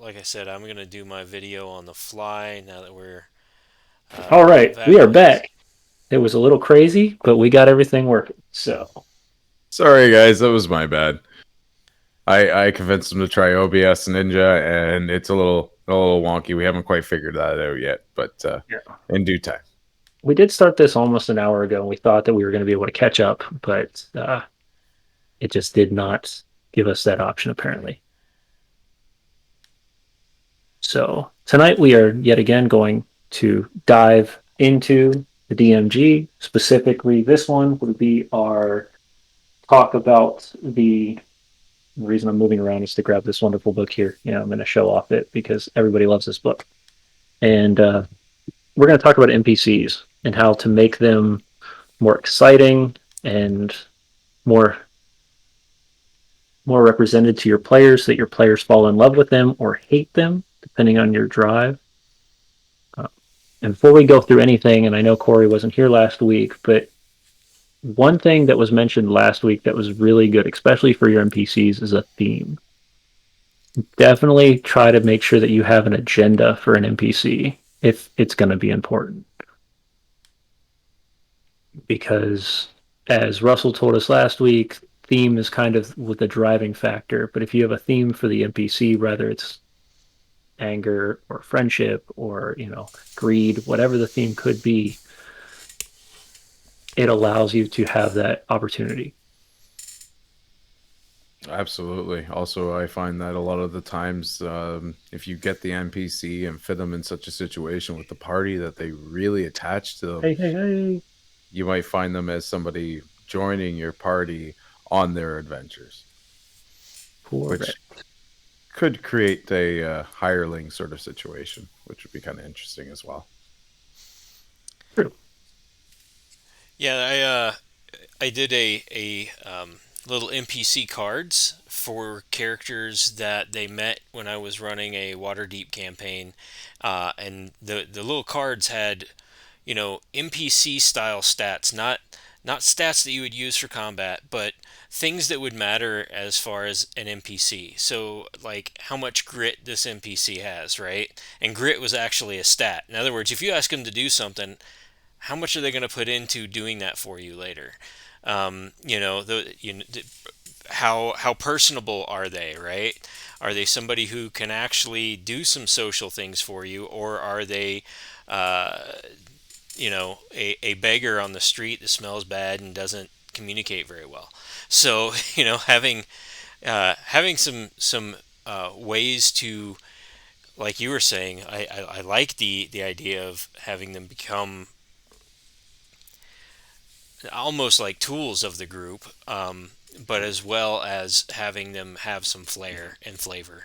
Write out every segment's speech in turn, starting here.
like I said, I'm gonna do my video on the fly now that we're All right, we back are in this. back. It was a little crazy, but we got everything working. So, Sorry, guys, that was my bad. I convinced him to try OBS Ninja, and it's a little wonky. We haven't quite figured that out yet, but yeah. in due time. We did start this almost an hour ago, and we thought that we were going to be able to catch up, but it just did not give us that option, apparently. So, tonight we are yet again going to dive into the DMG. Specifically, this one would be our talk about the reason I'm moving around is to grab this wonderful book here. I'm going to show off it because everybody loves this book. And we're going to talk about NPCs and how to make them more exciting and more more represented to your players, so that your players fall in love with them or hate them, depending on your drive. Uh, and before we go through anything, and I know Corey wasn't here last week, but one thing that was mentioned last week that was really good, especially for your NPCs, is a theme. Definitely try to make sure that you have an agenda for an NPC if it's going to be important. Because as Russell told us last week, theme is kind of with the driving factor. But if you have a theme for the NPC, whether it's anger or friendship or greed, whatever the theme could be, it allows you to have that opportunity. Absolutely. Also, I find that a lot of the times, if you get the NPC and fit them in such a situation with the party that they really attach to them, Hey, hey, hey! you might find them as somebody joining your party on their adventures, Poor Red. which could create a hireling sort of situation, which would be kind of interesting as well. True. Yeah, I did a little NPC cards for characters that they met when I was running a Waterdeep campaign, and the little cards had NPC style stats, not stats that you would use for combat, but things that would matter as far as an NPC. So, like how much grit this NPC has, right? And grit was actually a stat. In other words, if you ask them to do something, how much are they going to put into doing that for you later? How personable are they, right? Are they somebody who can actually do some social things for you, or are they, uh, a beggar on the street that smells bad and doesn't communicate very well? So, having some ways to, like you were saying, I like the idea of having them become almost like tools of the group, but as well as having them have some flair and flavor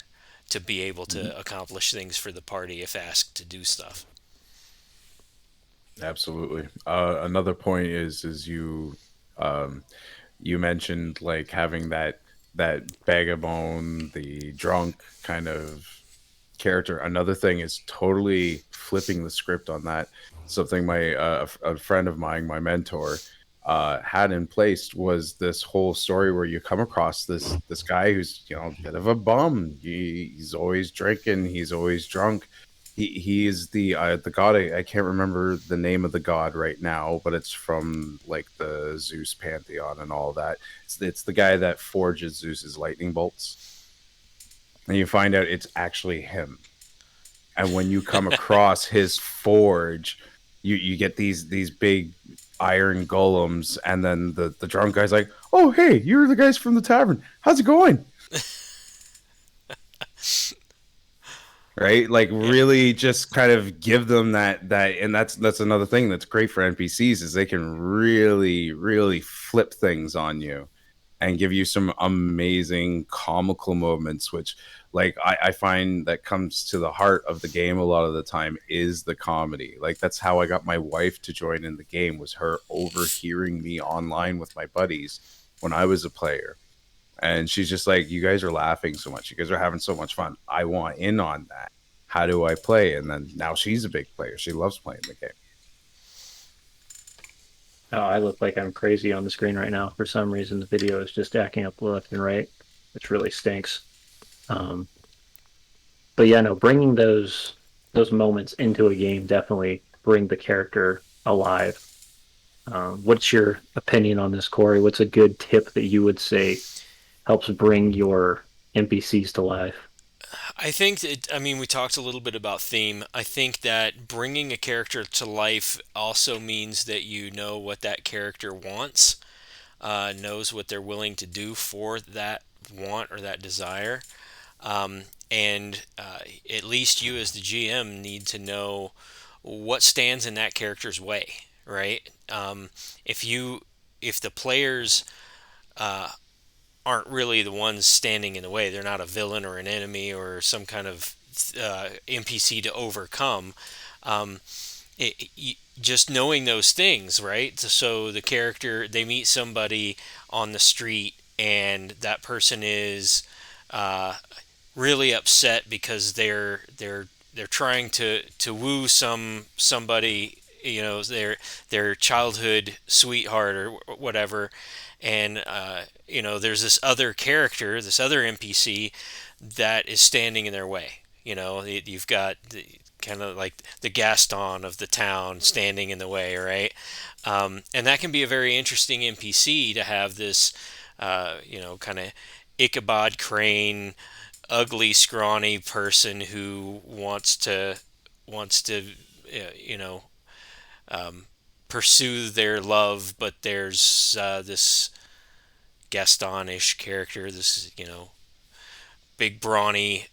to be able to accomplish things for the party if asked to do stuff. Absolutely. Another point is um, you mentioned like having that vagabond, the drunk kind of character. Another thing is totally flipping the script on that. Something a friend of mine, my mentor, had in place was this whole story where you come across this guy who's a bit of a bum. He's always drinking. He's always drunk. He is the god. I can't remember the name of the god right now, but it's from like the Zeus pantheon and all that. It's the guy that forges Zeus's lightning bolts, and you find out it's actually him. And when you come across his forge, you get these big iron golems, and then the drunk guy's like, "Oh, hey, you're the guys from the tavern. How's it going?" Right? Like Yeah, really just kind of give them that and that's another thing that's great for NPCs is they can really flip things on you and give you some amazing comical moments, which like I find that comes to the heart of the game a lot of the time is the comedy. Like that's how I got my wife to join in the game, was her overhearing me online with my buddies when I was a player. And she's just like, "You guys are laughing so much. You guys are having so much fun. I want in on that. How do I play?" And then now she's a big player. She loves playing the game. Oh, I look like I'm crazy on the screen right now. For some reason, the video is just acting up left and right, which really stinks. Um, but yeah, no, bringing those moments into a game definitely bring the character alive. What's your opinion on this, Corey? What's a good tip that you would say helps bring your NPCs to life? I think that, I mean, we talked a little bit about theme. I think that bringing a character to life also means that you know what that character wants, knows what they're willing to do for that want or that desire. And at least you, as the GM, need to know what stands in that character's way, right? If the players aren't really the ones standing in the way, they're not a villain or an enemy or some kind of NPC to overcome. Um, just knowing those things, right? So the character, they meet somebody on the street, and that person is uh, really upset because they're trying to woo somebody, their childhood sweetheart or whatever, and there's this other character, this other NPC that is standing in their way. You've got kind of like the Gaston of the town standing in the way, right? And that can be a very interesting NPC to have this, kind of Ichabod Crane, ugly, scrawny person who wants to, you know, um, pursue their love, but there's this Gastonish character, this big brawny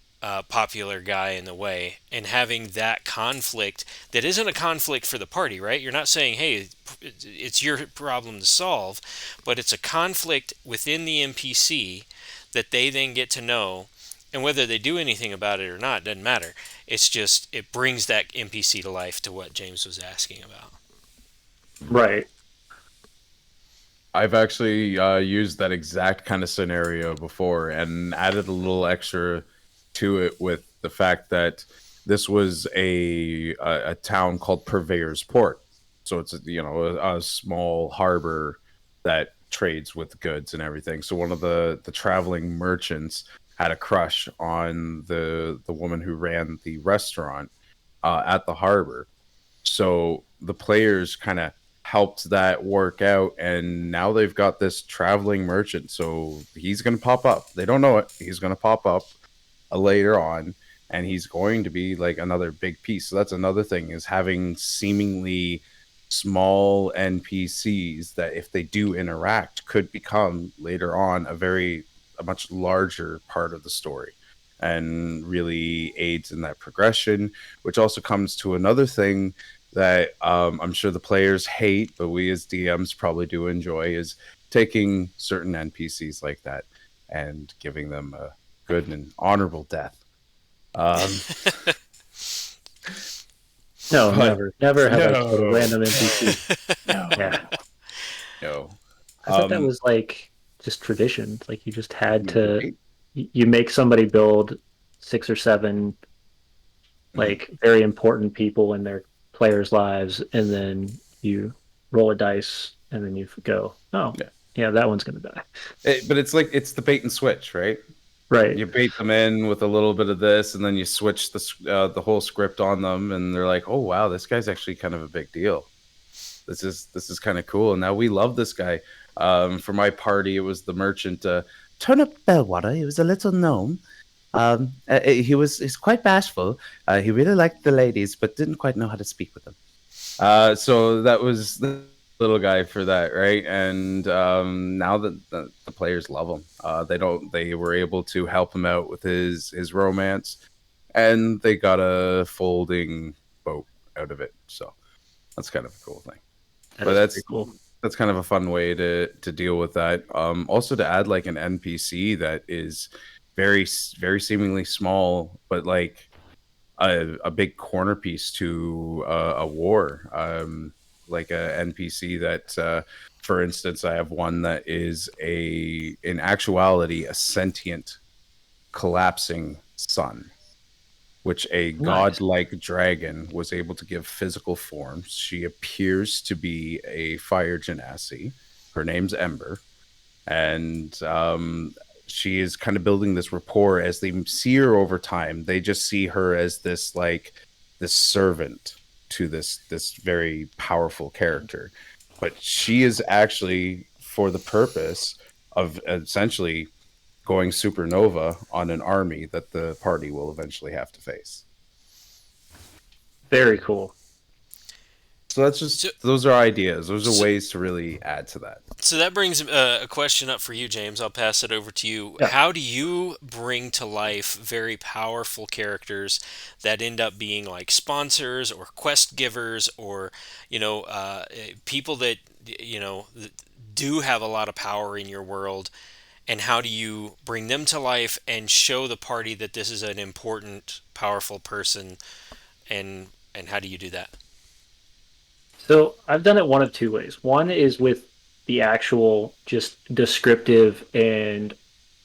popular guy in the way, and having that conflict that isn't a conflict for the party, right? You're not saying, hey, it's your problem to solve, but it's a conflict within the NPC that they then get to know, and whether they do anything about it or not doesn't matter. It's just it brings that NPC to life, to what James was asking about. Right. I've actually used that exact kind of scenario before and added a little extra to it with the fact that this was a town called Purveyor's Port. So it's a small harbor that trades with goods and everything. So one of the traveling merchants had a crush on the woman who ran the restaurant at the harbor. So the players kind of helped that work out, and now they've got this traveling merchant. So he's going to pop up. They don't know it. He's going to pop up later on, and he's going to be like another big piece. So that's another thing, is having seemingly small NPCs that, if they do interact, could become later on a much larger part of the story, and really aids in that progression, which also comes to another thing that I'm sure the players hate, but we as DMs probably do enjoy, is taking certain NPCs like that and giving them a good and honorable death. Um, No, but never. Never have I killed a no, random NPC. Yeah. no, no. I thought that Um, was like just tradition. Like you just had to right? you make somebody build six or seven Mhm. like very important people in their players' lives, and then you roll a dice, and then you go, oh, Yeah. yeah, that one's gonna die. But it's like it's the bait and switch, right? Right. You bait them in with a little bit of this, and then you switch the whole script on them, and they're like, "Oh wow, this guy's actually kind of a big deal. This is kind of cool." And now we love this guy. For my party, it was the merchant, Turnip Bellwater. He was a little gnome. He's quite bashful. He really liked the ladies, but didn't quite know how to speak with them. So that was the little guy for that, right? And now that the players love him, they don't. They were able to help him out with his romance, and they got a folding boat out of it. So that's kind of a cool thing. That But is very cool. that's kind of a fun way to deal with that. Also to add like an NPC that is very seemingly small, but like a big corner piece to a war. Like a NPC that, for instance, I have one that is in actuality, a sentient collapsing sun, which a Nice. godlike dragon was able to give physical form. She appears to be a fire genasi. Her name's Ember, and she is kind of building this rapport. As they see her over time, they just see her as this like this servant to this very powerful character, but she is actually for the purpose of essentially going supernova on an army that the party will eventually have to face. Very cool. So that's just So, those are ideas. Those are so, ways to really add to that. so that brings a question up for you, James. I'll pass it over to you. Yeah. How do you bring to life very powerful characters that end up being like sponsors or quest givers, or people that do have a lot of power in your world? And how do you bring them to life and show the party that this is an important, powerful person? And how do you do that? So I've done it one of two ways. One is with the actual just descriptive and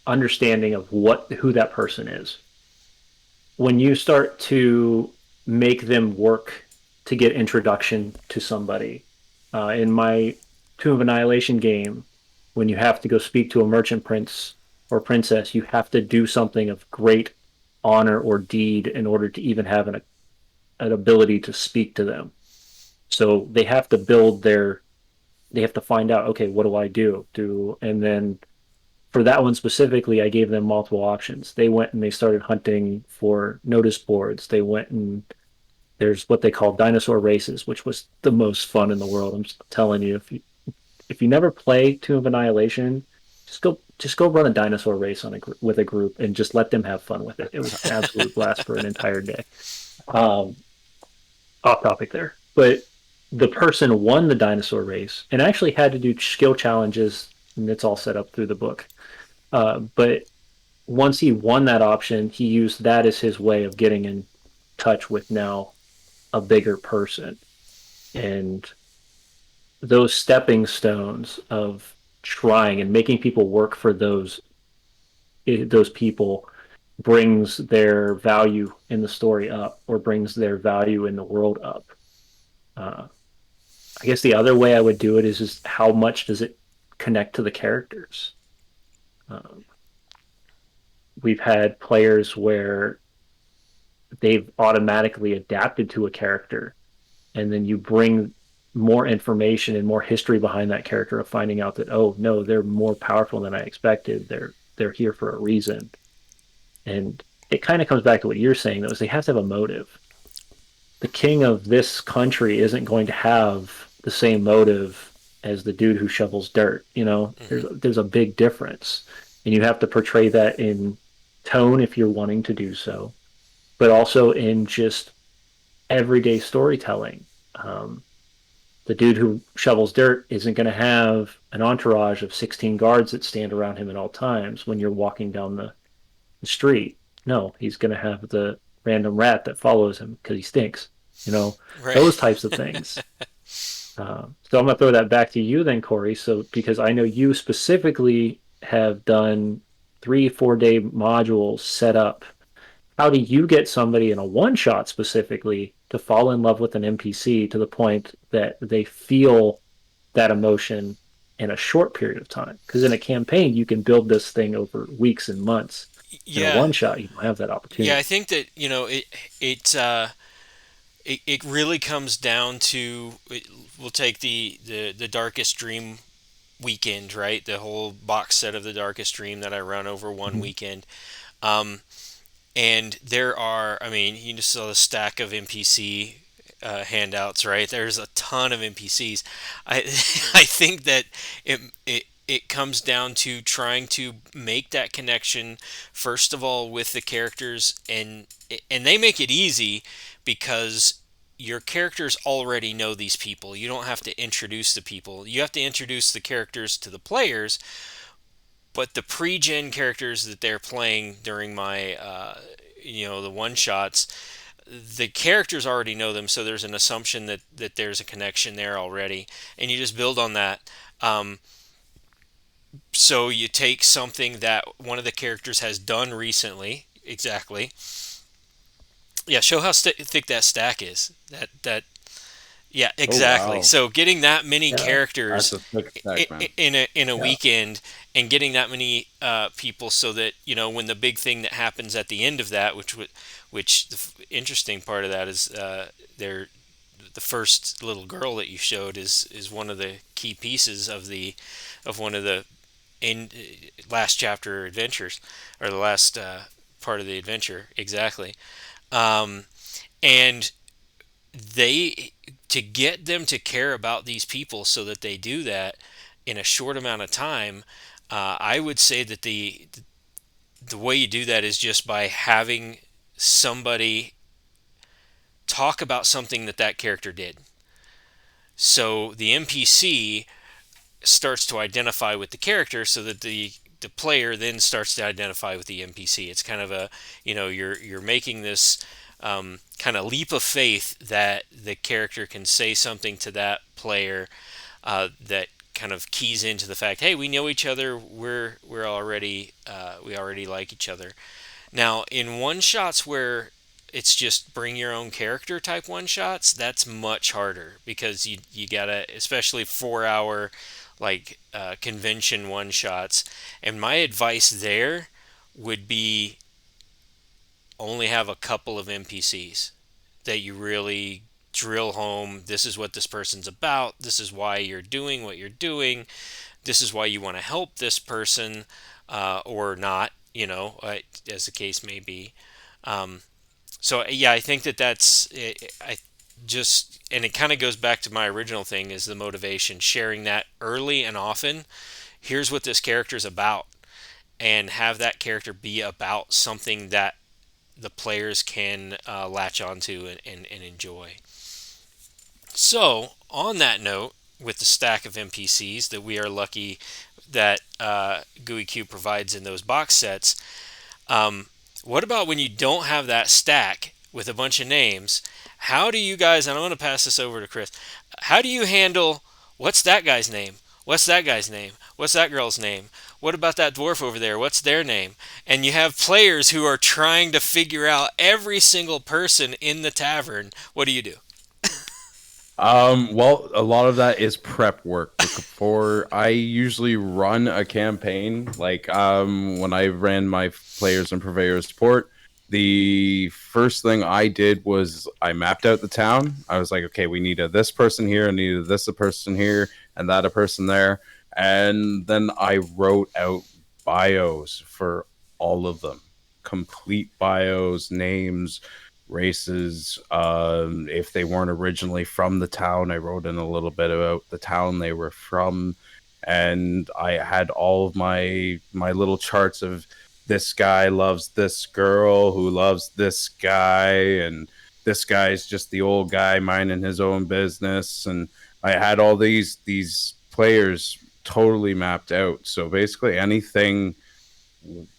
understanding of what who that person is. When you start to make them work to get introduction to somebody, in my Tomb of Annihilation game, when you have to go speak to a merchant prince or princess, you have to do something of great honor or deed in order to even have an ability to speak to them. So they have to build their, they have to find out, okay, what do I do? And then for that one specifically, I gave them multiple options. They went and they started hunting for notice boards. They went and there's what they call dinosaur races, which was the most fun in the world. I'm telling you, if you never play Tomb of Annihilation, just go run a dinosaur race with a group and just let them have fun with it. It was an absolute blast for an entire day. Um, Off topic there, but the person won the dinosaur race and actually had to do skill challenges, and it's all set up through the book. But once he won that option, he used that as his way of getting in touch with now a bigger person. And those stepping stones of trying and making people work for those people brings their value in the story up or brings their value in the world up. Uh, I guess the other way I would do it is just how much does it connect to the characters? Um, we've had players where they've automatically adapted to a character, and then you bring more information and more history behind that character of finding out that, oh no, they're more powerful than I expected. They're here for a reason. And it kind of comes back to what you're saying, though, is they have to have a motive. The king of this country isn't going to have the same motive as the dude who shovels dirt. Hmm. There's a big difference, and you have to portray that in tone if you're wanting to do so, but also in just everyday storytelling. Um, the dude who shovels dirt isn't going to have an entourage of 16 guards that stand around him at all times when you're walking down the street. No, he's going to have the random rat that follows him because he stinks. You know, Right. those types of things. So I'm going to throw that back to you then, Corey. So because I know you specifically have done 3 4 day modules set up, how do you get somebody in a one shot specifically to fall in love with an NPC to the point that they feel that emotion in a short period of time? Because in a campaign, you can build this thing over weeks and months. In a Yeah. one shot, you don't have that Yeah, I opportunity. think that it it really comes down to we'll take the Darkest Dream weekend, right? The whole box set of the Darkest Dream that I run over one Mm-hmm. weekend. Um, and there are, I mean, you just saw the stack of NPC handouts, right? There's a ton of NPCs. I I think that it comes down to trying to make that connection first of all with the characters, and they make it easy because your characters already know these people. You don't have to introduce the people. You have to introduce the characters to the players, but the pre-gen characters that they're playing during my the one shots, the characters already know them, so there's an assumption that there's a connection there already, and you just build on that. um, so you take something that one of the characters has done recently. Exactly. Yeah, show how thick that stack is. That Yeah, Oh exactly. wow. So getting that many Yeah. characters That's a thick stack, man. in a Yeah. weekend, and getting that many people, so that when the big thing that happens at the end of that, which the interesting part of that is they're the first little girl that you showed is one of the key pieces of one of the in last chapter adventures, or the last part of the adventure, exactly. um, and they to get them to care about these people so that they do that in a short amount of time. I would say that the way you do that is just by having somebody talk about something that that character did. So the NPC starts to identify with the character, so that the player then starts to identify with the NPC. It's kind of a you're making this kind of leap of faith that the character can say something to that player that kind of keys into the fact, hey, we know each other. We already like each other. Now, in one shots where it's just bring your own character type one shots, that's much harder, because you gotta, especially 4 hour convention one shots. And my advice there would be only have a couple of NPCs that you really drill home. This is what this person's about. This is why you're doing what you're doing. This is why you want to help this person, or not, as the case may be. Um, so yeah, I think that's I just, and it kind of goes back to my original thing, is the motivation, sharing that early and often. Here's what this character's about, and have that character be about something that the players can latch onto and enjoy. So, on that note, with the stack of NPCs that we are lucky that GUI Cube provides in those box sets, um, what about when you don't have that stack with a bunch of names? How do you guys, and I'm going to pass this over to Chris, how do you handle what's that guy's name? What's that guy's name? What's that girl's name? What about that dwarf over there? What's their name? And you have players who are trying to figure out every single person in the tavern. What do you do? Well, a lot of that is prep work before I usually run a campaign. Like, when I ran my players and purveyors support, the first thing I did was I mapped out the town. I was like, okay, we need a this person here, and needed this a person here, and that a person there, and then I wrote out bios for all of them, complete bios, names, races. If they weren't originally from the town, I wrote in a little bit about the town they were from, and I had all of my little charts of this guy loves this girl who loves this guy, and this guy's just the old guy minding his own business, and I had all these players totally mapped out. So basically, anything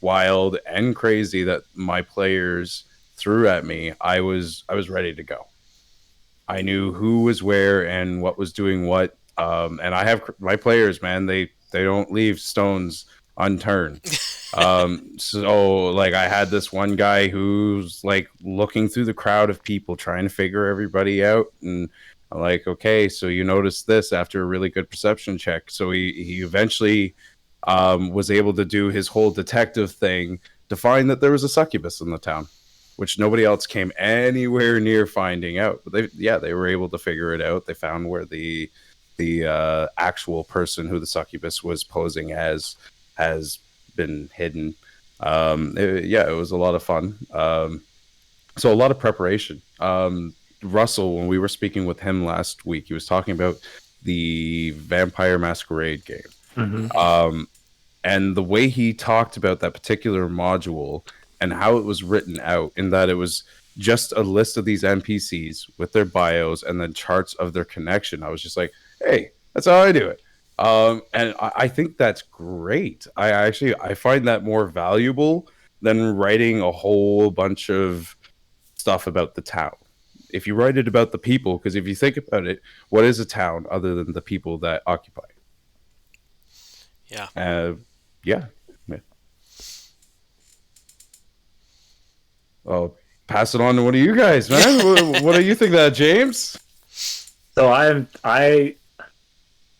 wild and crazy that my players threw at me, I was ready to go. I knew who was where and what was doing what. And I have my players, man. They don't leave stones unturned. So like I had this one guy who's like looking through the crowd of people trying to figure everybody out, and I'm like, okay, so you noticed this after a really good perception check. So he eventually was able to do his whole detective thing to find that there was a succubus in the town, which nobody else came anywhere near finding out. But they were able to figure it out. They found where the actual person who the succubus was posing as has been hidden. It was a lot of fun. So a lot of preparation. Russell, when we were speaking with him last week, he was talking about the Vampire Masquerade game. Hmm. Um, and the way he talked about that particular module and how it was written out, in that it was just a list of these NPCs with their bios and then charts of their connection. I was just like, hey, that's how I do it. And I think that's great. I find that more valuable than writing a whole bunch of stuff about the town. If you write it about the people, because if you think about it, what is a town other than the people that occupy it? Yeah. Yeah. I'll pass it on to one of you guys, man. What do you think of that, James? So I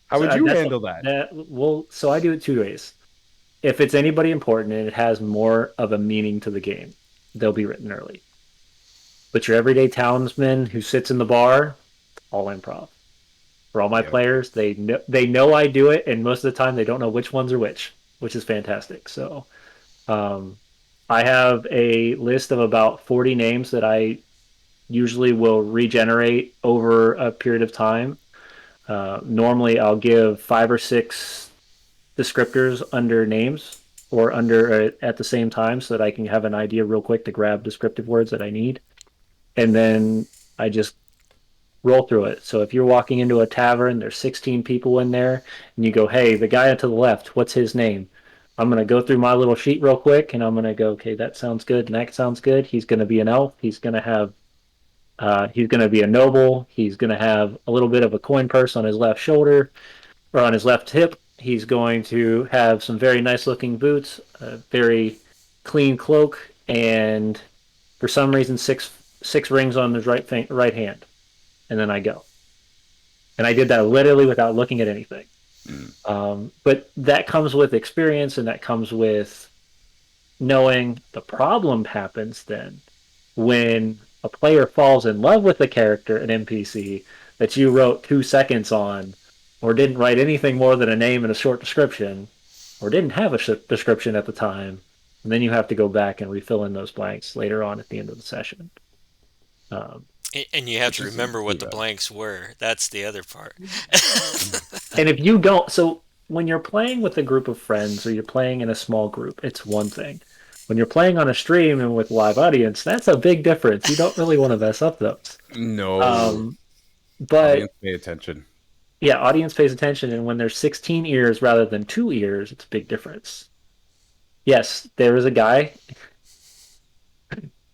How would you that's handle that? that well so I do it two ways. If it's anybody important and it has more of a meaning to the game, they'll be written early. But your everyday townsman who sits in the bar, all improv. For all my Yep. players, they know I do it, and most of the time they don't know which ones are which is fantastic. So um, I have a list of about 40 names that I usually will regenerate over a period of time. Normally, I'll give five or six descriptors under names or under at the same time so that I can have an idea real quick to grab descriptive words that I need. And then I just roll through it. So if you're walking into a tavern, there's 16 people in there, and you go, hey, the guy to the left, what's his name? I'm going to go through my little sheet real quick and I'm going to go, okay, that sounds good. And that sounds good. He's going to be an elf. He's going to be a noble. He's going to have a little bit of a coin purse on his left shoulder or on his left hip. He's going to have some very nice looking boots, a very clean cloak, and for some reason, six rings on his right hand. And then I go. And I did that literally without looking at anything. Mm. But that comes with experience and that comes with knowing the problem happens then when a player falls in love with a character, an NPC, that you wrote 2 seconds on, or didn't write anything more than a name and a short description, or didn't have a description at the time. And then you have to go back and refill in those blanks later on at the end of the session. Um, And you have Which to isn't remember too what the bad. blanks were. That's the other part. And if you don't, so when you're playing with a group of friends or you're playing in a small group, it's one thing. When you're playing on a stream and with live audience, that's a big difference. You don't really want to mess up those. No. Um, but Audience, pay attention. yeah, audience pays attention, and when there's 16 ears rather than 2 ears, it's a big difference. Yes, there is a guy.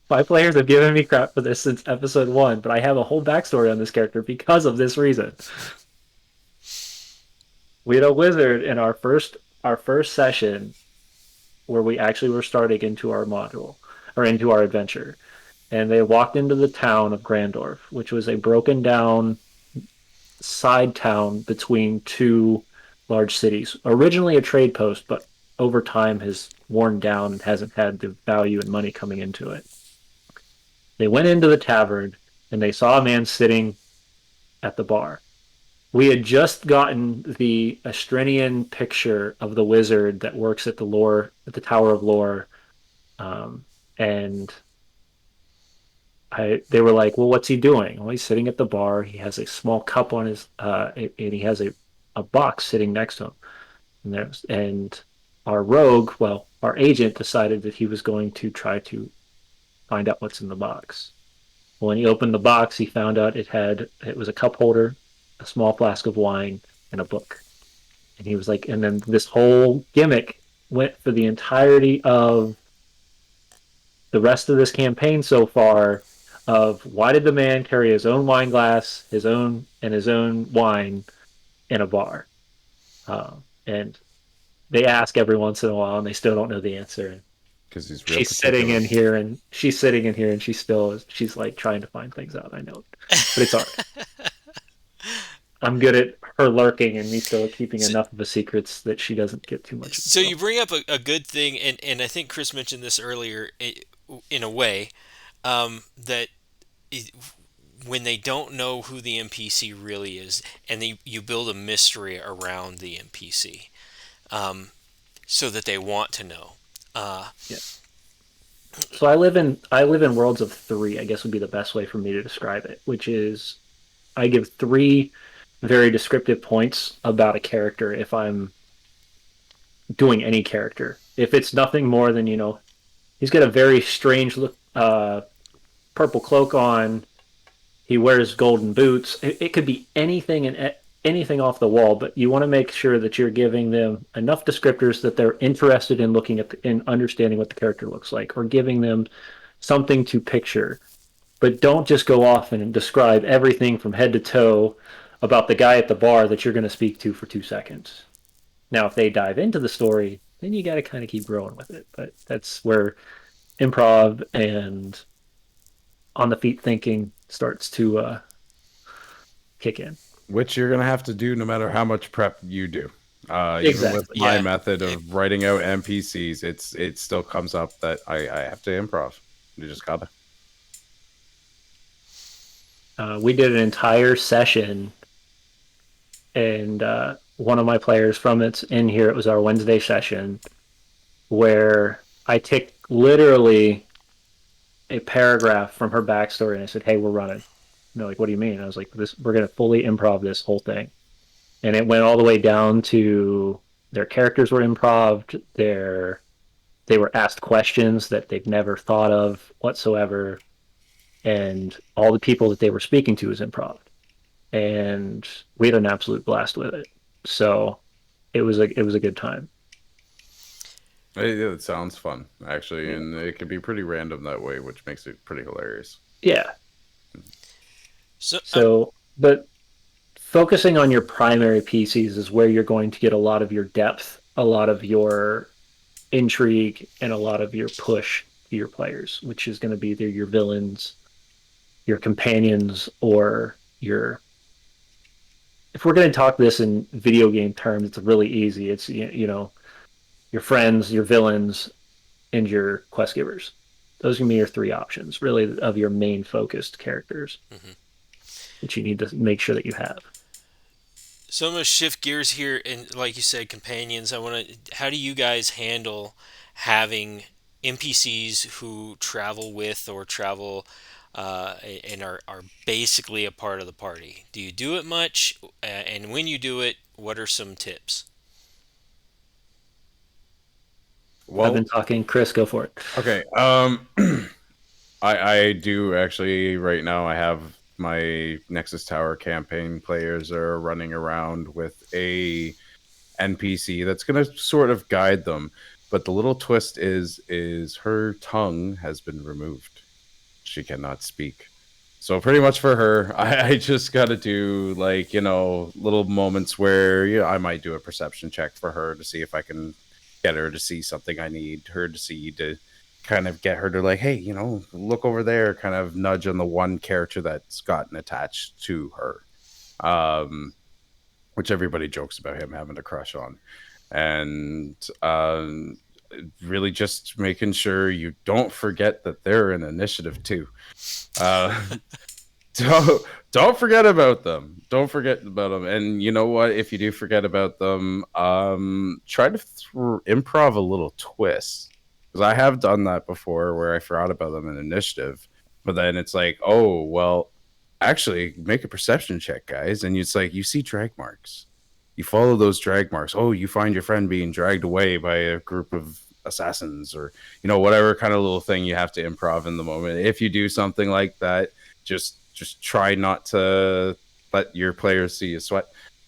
My players have given me crap for this since episode one, but I have a whole backstory on this character because of this reason. We had a wizard in our first session where we actually were starting into our module or into our adventure. And they walked into the town of Grandorf, which was a broken down side town between two large cities. Originally a trade post, but over time has worn down and hasn't had the value and money coming into it. They went into the tavern and they saw a man sitting at the bar. We had just gotten the Astrinian picture of the wizard that works at the Tower of Lore, um, and they were like, "Well, what's he doing?" Well, he's sitting at the bar. He has a small cup on his, and he has a box sitting next to him. And our rogue, well, our agent decided that he was going to try to find out what's in the box. When he opened the box, he found out it was a cup holder, a small flask of wine, and a book. And he was like, and then this whole gimmick went for the entirety of the rest of this campaign so far of why did the man carry his own wine glass, his own wine in a bar? And they ask every once in a while, and they still don't know the answer. And Because he's real she's sitting particular. in here, and she's like trying to find things out. I know, but it's all right. I'm good at her lurking and me still keeping So, enough of a secrets that she doesn't get too much of the so you trouble. bring up a good thing, and I think Chris mentioned this earlier in a way, that it, when they don't know who the NPC really is, and you build a mystery around the NPC, um, so that they want to know. Uh, Yeah. So I live in worlds of three, I guess would be the best way for me to describe it, which is I give three very descriptive points about a character if I'm doing any character. If it's nothing more than, he's got a very strange look, purple cloak on, he wears golden boots. It could be anything and anything off the wall, but you want to make sure that you're giving them enough descriptors that they're interested in looking at in understanding what the character looks like, or giving them something to picture. But don't just go off and describe everything from head to toe about the guy at the bar that you're going to speak to for 2 seconds. Now, if they dive into the story, then you got to kind of keep growing with it. But that's where improv and on the feet thinking starts to kick in. Which you're gonna have to do no matter how much prep you do. Even with Exactly. my Yeah. method It, of writing out NPCs, it still comes up that I have to improv. You just gotta. We did an entire session, and one of my players from it's in here. It was our Wednesday session where I took literally a paragraph from her backstory and I said, "Hey, we're running." And they're like, "What do you mean?" And I was like, "This, we're gonna fully improv this whole thing," and it went all the way down to their characters were improv. They were asked questions that they've never thought of whatsoever, and all the people that they were speaking to was improv, and we had an absolute blast with it. So it was a good time. It sounds fun actually, Yeah. and it can be pretty random that way, which makes it pretty hilarious. Yeah. so So, but focusing on your primary PCs is where you're going to get a lot of your depth, a lot of your intrigue, and a lot of your push to your players, which is going to be either your villains, your companions, or your. If we're going to talk this in video game terms, it's really easy. It's your friends, your villains, and your quest givers. Those are going to be your three options, really, of your main focused characters mhm. that you need to make sure that you have. So I'm gonna shift gears here, and like you said, companions. I want to. How do you guys handle having NPCs who travel with or travel and are basically a part of the party? Do you do it much? And when you do it, what are some tips? I've Well, been talking. Chris, go for it. okay. I do actually right now. I have my Nexus Tower campaign players are running around with a NPC that's going to sort of guide them. But the little twist is her tongue has been removed. She cannot speak. So pretty much for her, I just got to do like little moments where I might do a perception check for her to see if I can get her to see something I need her to see to kind of get her to like, hey, look over there, kind of nudge on the one character that's gotten attached to her. Um, which everybody jokes about him having a crush on. And really just making sure you don't forget that they're an initiative too. Uh, don't forget about them. Don't forget about them. And you know what? If you do forget about them, try to improv a little twist because I have done that before where I forgot about them in initiative, but then it's like, oh well, actually make a perception check, guys, and it's like you see drag marks. You follow those drag marks. Oh, you find your friend being dragged away by a group of assassins, or whatever kind of little thing you have to improv in the moment. If you do something like that, just try not to let your players see you sweat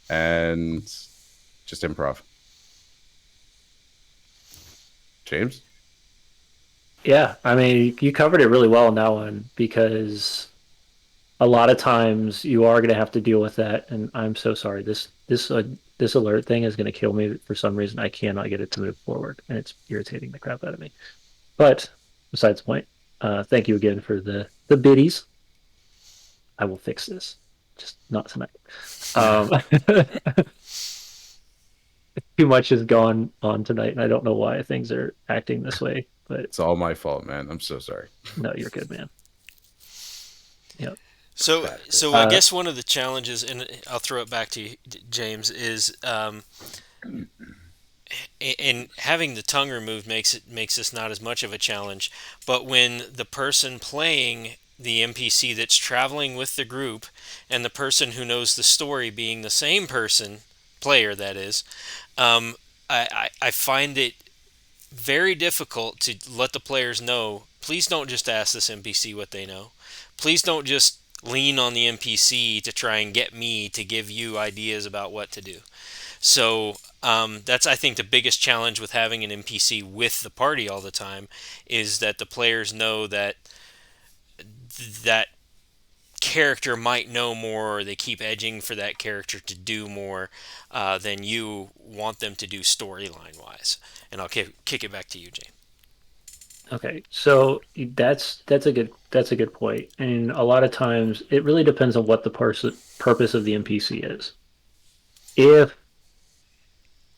and just improv. James? Yeah, I mean, you covered it really well in that one because a lot of times you are going to have to deal with that. And I'm so sorry. This alert thing is going to kill me for some reason. I cannot get it to move forward, and it's irritating the crap out of me. But besides the point, thank you again for the biddies. I will fix this, just not tonight. Um, too much has gone on tonight, and I don't know why things are acting this way. But It's all my fault, man. I'm so sorry. no, you're good, man. Yeah. Bad So I Chris. Uh, guess one of the challenges, and I'll throw it back to you, James, is and having the tongue removed makes this not as much of a challenge. But when the person playing the NPC that's traveling with the group and the person who knows the story being the same person, player that is, um, I find it very difficult to let the players know. Please don't just ask this NPC what they know. Please don't just lean on the NPC to try and get me to give you ideas about what to do. So that's I think the biggest challenge with having an NPC with the party all the time is that the players know that that character might know more, or they keep edging for that character to do more than you want them to do storyline wise. And I'll kick it back to you, James. Okay, so that's a good point. And a lot of times it really depends on what the purpose of the NPC is. If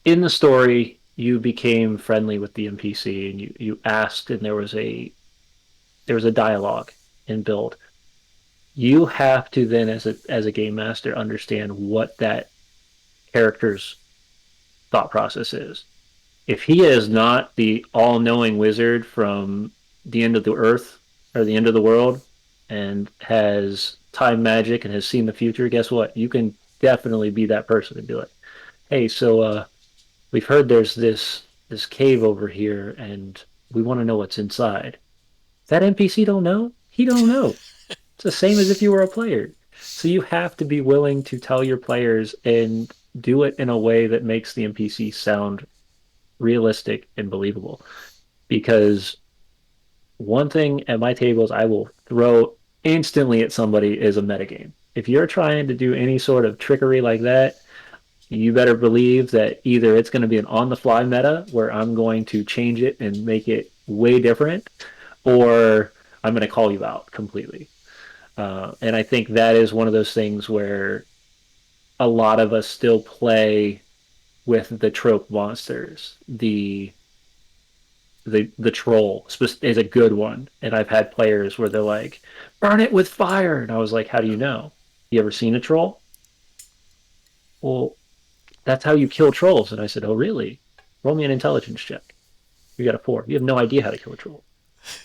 in the story you became friendly with the NPC and you asked and there was a dialogue in build, you have to then as a game master understand what that character's thought process is. If he is not the all-knowing wizard from the end of the earth or the end of the world and has time magic and has seen the future, guess what? You can definitely be that person and be like, "Hey, we've heard there's this cave over here and we want to know what's inside." That NPC don't know. He don't know. It's the same as if you were a player. So you have to be willing to tell your players and do it in a way that makes the NPC sound realistic and believable. Because one thing at my tables I will throw instantly at somebody is a metagame. If you're trying to do any sort of trickery like that, you better believe that either it's going to be an on the fly meta where I'm going to change it and make it way different, or I'm going to call you out completely. And I think that is one of those things where a lot of us still play with the trope monsters. The troll is a good one, and I've had players where they're like, "Burn it with fire," and I was like, "How do you know? You ever seen a troll?" Well, that's how you kill trolls. And I said, "Oh, really? Roll me an intelligence check." You got a 4. You have no idea how to kill a troll.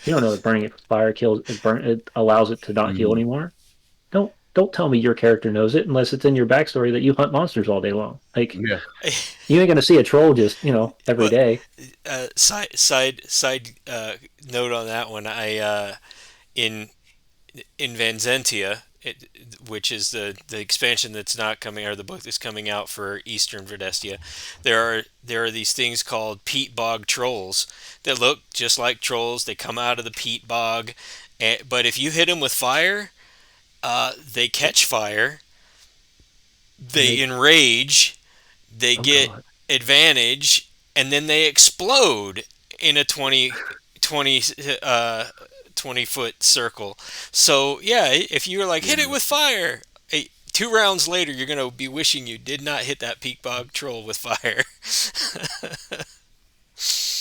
You don't know that burning it with fire it allows it to not heal Mhm. anymore. Don't tell me your character knows it unless it's in your backstory that you hunt monsters all day long. Like Yeah. you ain't gonna see a troll just every Well, day. side note on that one. I in Vanzentia, which is the expansion that's not coming, or the book that's coming out for Eastern Verdestia, there are these things called peat bog trolls that look just like trolls. They come out of the peat bog, but if you hit them with fire, they catch fire, And they enrage, they oh get god, advantage, and then they explode in a 20 uh, 20-foot circle. So, yeah, if you were like, hit it Yeah. with fire, 2 rounds later, you're going to be wishing you did not hit that peak bog troll with fire.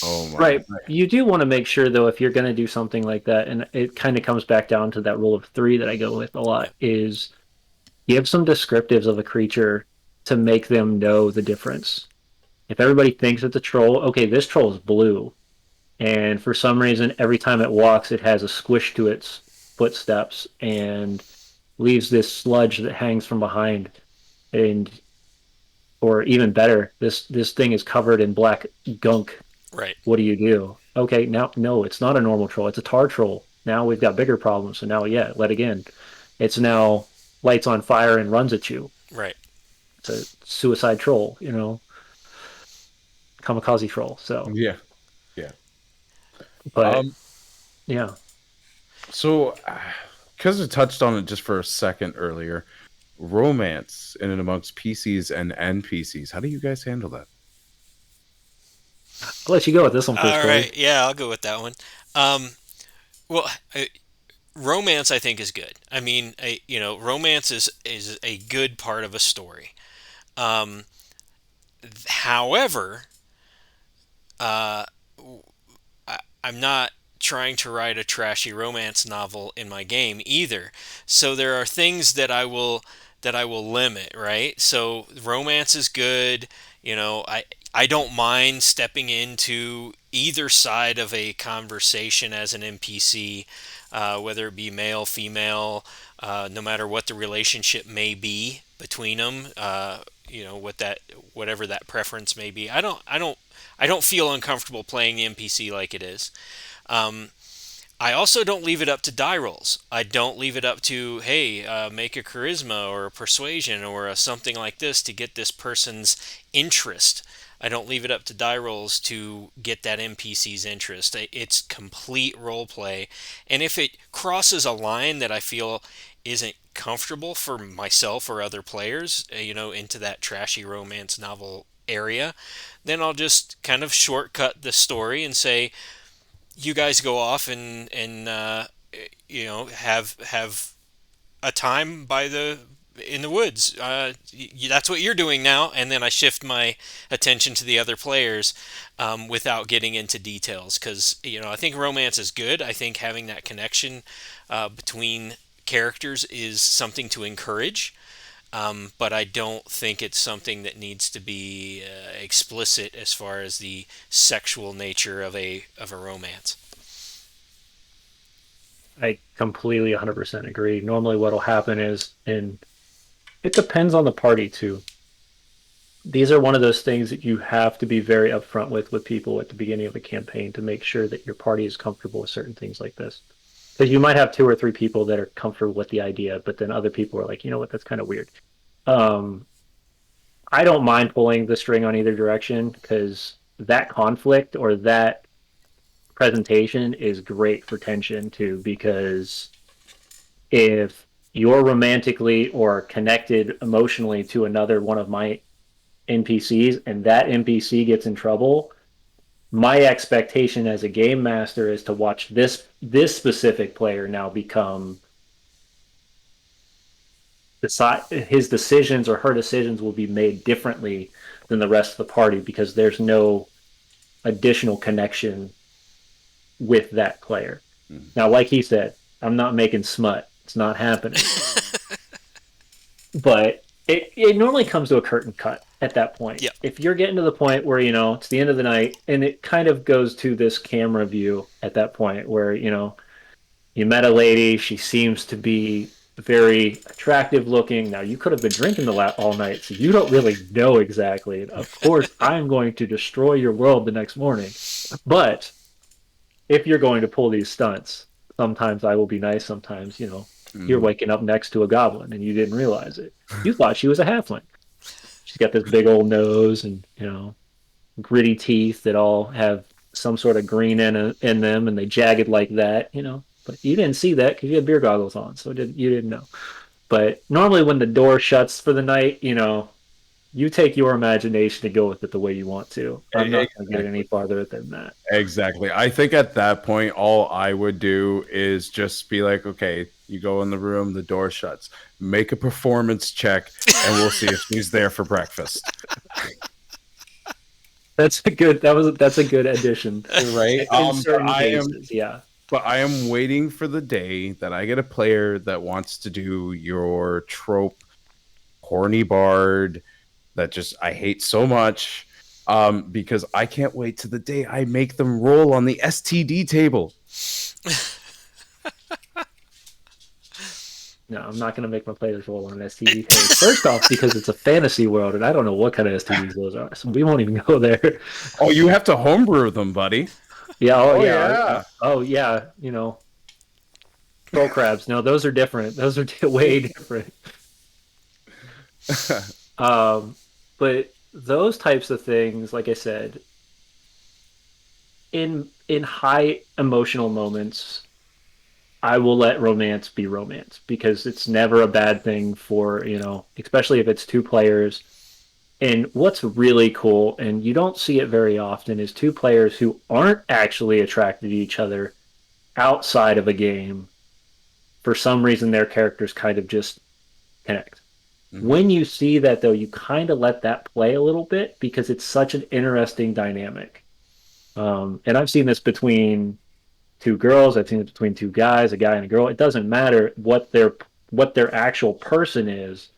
Oh my. right. You do want to make sure though if you're gonna do something like that, and it kind of comes back down to that rule of 3 that I go with a Yeah, lot is give some descriptives of a creature to make them know the difference. If everybody thinks it's a troll, okay, this troll is blue, and for some reason, every time it walks, it has a squish to its footsteps and leaves this sludge that hangs from behind. And or even better, this thing is covered in black gunk. right, What do you do? Okay, now no, it's not a normal troll. It's a tar troll. Now we've got bigger problems. So now, yeah, let again. It's now lights on fire and runs at you. right. It's a suicide troll, kamikaze troll. So, Yeah. Yeah. but Um. yeah, So, because I touched on it just for a second earlier, romance in and amongst PCs and NPCs. How do you guys handle that? I'll let you go with this one first, All Corey. right, yeah, I'll go with that one. Um, well, romance I think is good. I mean, romance is a good part of a story. Um, However, uh, I'm not trying to write a trashy romance novel in my game either. So there are things that I will limit, right? So romance is good. I don't mind stepping into either side of a conversation as an NPC, whether it be male, female, no matter what the relationship may be between them. Whatever that preference may be. I don't feel uncomfortable playing the NPC like it is. Um, I also don't leave it up to die rolls. I don't leave it up to, hey, make a charisma or a persuasion or something like this to get this person's interest. I don't leave it up to die rolls to get that NPC's interest. It's complete role play. And if it crosses a line that I feel isn't comfortable for myself or other players, into that trashy romance novel area, then I'll just kind of shortcut the story and say, you guys go off and have a time by the in the woods. That's what you're doing now, and then I shift my attention to the other players without getting into details because I think romance is good. I think having that connection between characters is something to encourage. But I don't think it's something that needs to be explicit as far as the sexual nature of a romance. I completely 100% agree. Normally, what'll happen is, and it depends on the party too. These are one of those things that you have to be very upfront with people at the beginning of a campaign to make sure that your party is comfortable with certain things like this. Because you might have two or three people that are comfortable with the idea, but then other people are like, you know what, that's kind of weird. Um, I don't mind pulling the string on either direction because that conflict or that presentation is great for tension too. Because if you're romantically or connected emotionally to another one of my NPCs and that NPC gets in trouble, my expectation as a game master is to watch this specific player now become decide his decisions or her decisions will be made differently than the rest of the party because there's no additional connection with that player. Mm. Now, like he said, I'm not making smut. It's not happening. But it normally comes to a curtain cut at that point. Yeah. If you're getting to the point where, it's the end of the night and it kind of goes to this camera view at that point where, you met a lady, she seems to be very attractive looking. Now, you could have been drinking all night, so you don't really know exactly. And of course, I'm going to destroy your world the next morning. But if you're going to pull these stunts, sometimes I will be nice. Sometimes, you're Mm. waking up next to a goblin and you didn't realize it. You thought she was a halfling. She's got this big old nose and, gritty teeth that all have some sort of green in them and they jagged like that. But you didn't see that because you had beer goggles on, so you didn't know. But normally, when the door shuts for the night, you take your imagination to go with it the way you want to. I'm not going to get it any Exactly. farther than that. Exactly. I think at that point, all I would do is just be like, okay, you go in the room, the door shuts, make a performance check, and we'll see if she's there for breakfast. That's a good addition. Right. In But certain I am cases, yeah. but I am waiting for the day that I get a player that wants to do your trope horny bard that just I hate so much. Because I can't wait to the day I make them roll on the STD table. No, I'm not going to make my players roll on an STD table. First off, because it's a fantasy world, and I don't know what kind of STDs those are, so we won't even go there. Oh, you have to homebrew them, buddy. Yeah, oh Oh yeah, yeah. oh yeah. Troll crabs. No, those are different. Those are way different. Um, but those types of things, like I said, in high emotional moments, I will let romance be romance because it's never a bad thing for, especially if it's two players. And what's really cool, and you don't see it very often, is two players who aren't actually attracted to each other outside of a game. For some reason, their characters kind of just connect. Mhm. When you see that, though, you kind of let that play a little bit because it's such an interesting dynamic. And I've seen this between two girls. I've seen it between two guys, a guy and a girl. It doesn't matter what their actual person is.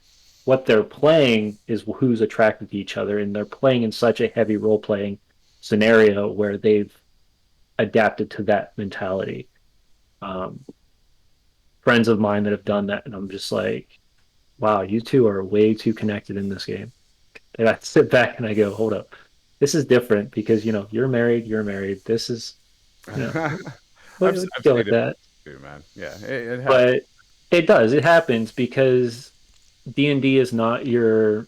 What they're playing is who's attracted to each other, and they're playing in such a heavy role playing scenario where they've adapted to that mentality. Um, Friends of mine that have done that, and I'm just like, wow, you two are way too connected in this game. And I sit back and I go, hold up, this is different because you're married, you're married. This is you know, I've we I've go seen with it that, too, man. Yeah, it happens. but it happens because D&D is not your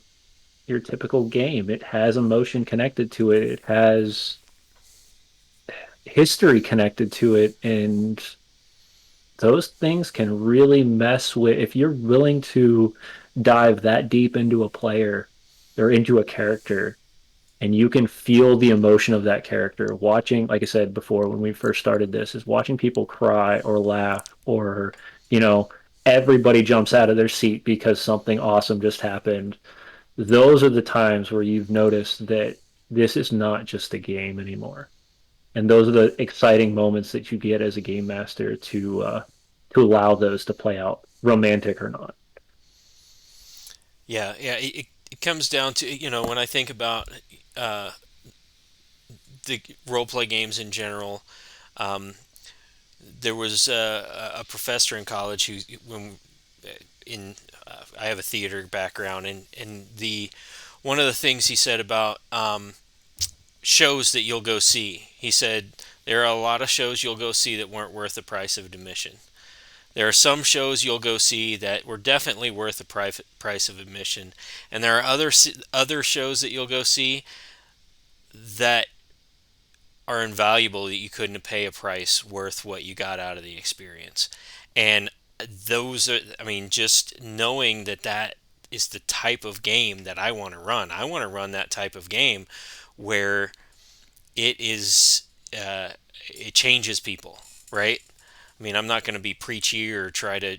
typical game. It has emotion connected to it. It has history connected to it, and those things can really mess with if you're willing to dive that deep into a player or into a character. and you can feel the emotion of that character. Watching, like I said before, when we first started this, is watching people cry or laugh or, you know, everybody jumps out of their seat because something awesome just happened. Those are the times where you've noticed that this is not just a game anymore. And those are the exciting moments that you get as a game master to allow those to play out, romantic or not. Yeah, yeah. It comes down to, when I think about uh, the role play games in general. Um, there was a professor in college who, when in I have a theater background, and the one of the things he said about shows that you'll go see, he said there are a lot of shows you'll go see that weren't worth the price of admission. There are some shows you'll go see that were definitely worth the price of admission, and there are other shows that you'll go see that are invaluable, that you couldn't pay a price worth what you got out of the experience. And those are, I mean, just knowing that that is the type of game that I want to run. I want to run that type of game where it is, it changes people, right? I mean, I'm not going to be preachy or try to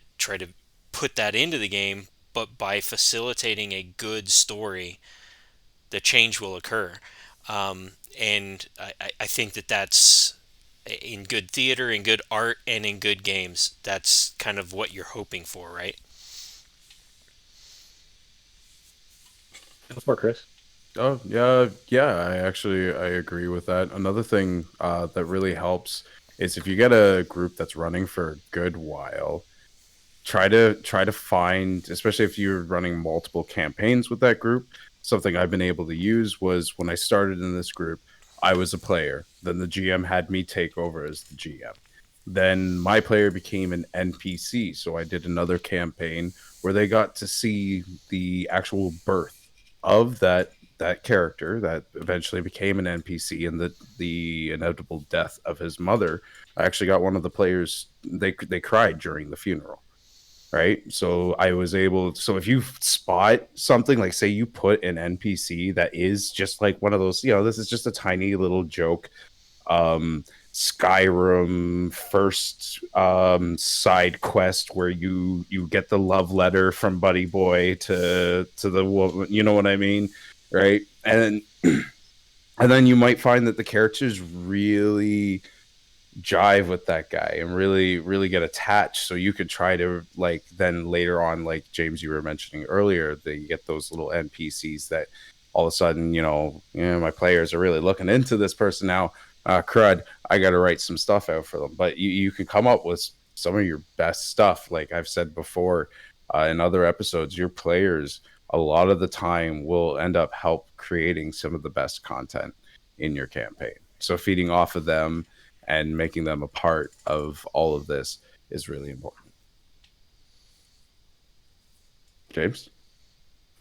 put that into the game, but by facilitating a good story, the change will occur. And I think that that's in good theater, in good art, and in good games. That's kind of what you're hoping for, right? Before Chris. Oh yeah, yeah. I agree with that. Another thing that really helps is if you get a group that's running for a good while, try to find, especially if you're running multiple campaigns with that group. Something I've been able to use was when I started in this group, I was a player. Then the GM had me take over as the GM. Then my player became an NPC, so I did another campaign where they got to see the actual birth of that character that eventually became an NPC and the inevitable death of his mother. I actually got one of the players, they cried during the funeral, right? So I was able, so if you spot something, like say you put an NPC that is just like one of those, this is just a tiny little joke, Skyrim first side quest where you get the love letter from Buddy Boy to the woman, you know what I mean, right? And then you might find that the characters really jive with that guy and really get attached, so you could try to, like, then later on, like James, you were mentioning earlier, that you get those little NPCs that all of a sudden, my players are really looking into this person now. Crud, I got to write some stuff out for them. But you can come up with some of your best stuff. Like I've said before in other episodes, your players a lot of the time will end up help creating some of the best content in your campaign. So feeding off of them and making them a part of all of this is really important. James?